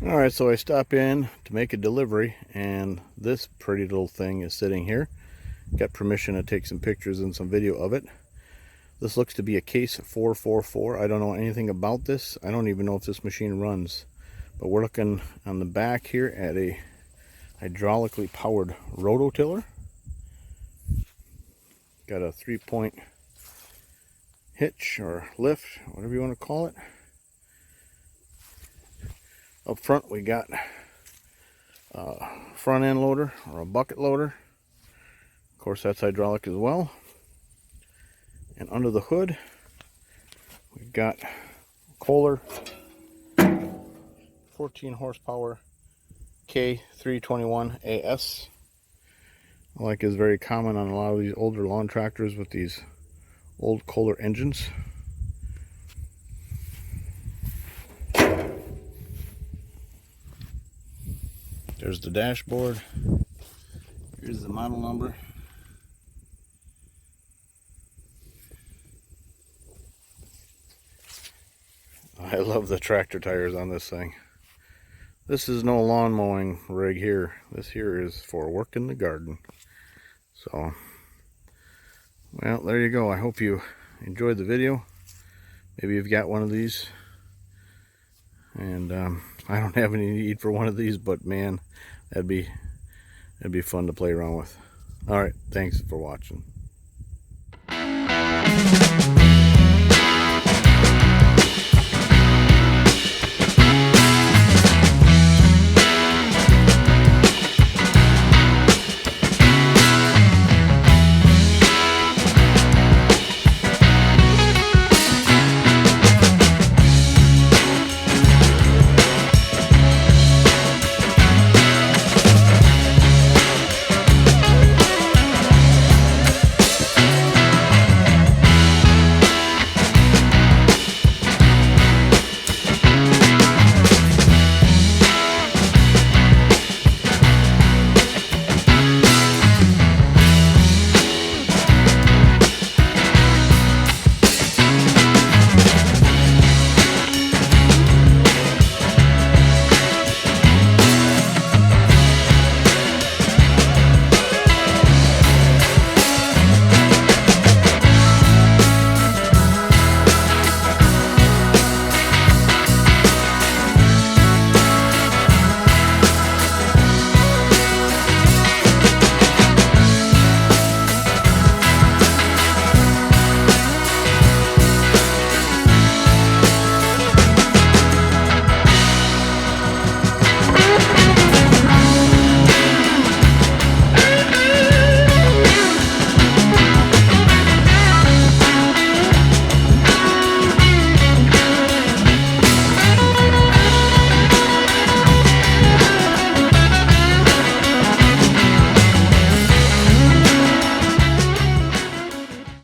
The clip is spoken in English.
Alright, so I stop in to make a delivery, and this pretty little thing is sitting here. Got permission to take some pictures and some video of it. This looks to be a case 444. I don't know anything about this. I don't even know if this machine runs. But we're looking on the back here at a hydraulically powered rototiller. Got a 3-point hitch or lift, whatever you want to call it. Up front we got a front end loader or a bucket loader. Of course that's hydraulic as well. And under the hood we've got Kohler 14 horsepower K321 AS. Like is very common on a lot of these older lawn tractors with these old Kohler engines. There's the dashboard. Here's the model number. I love the tractor tires on this thing. This is no lawn mowing rig here. This here is for work in the garden. So, well, there you go. I hope you enjoyed the video. Maybe you've got one of these. And I don't have any need for one of these, but man, that'd be fun to play around with. All right, thanks for watching.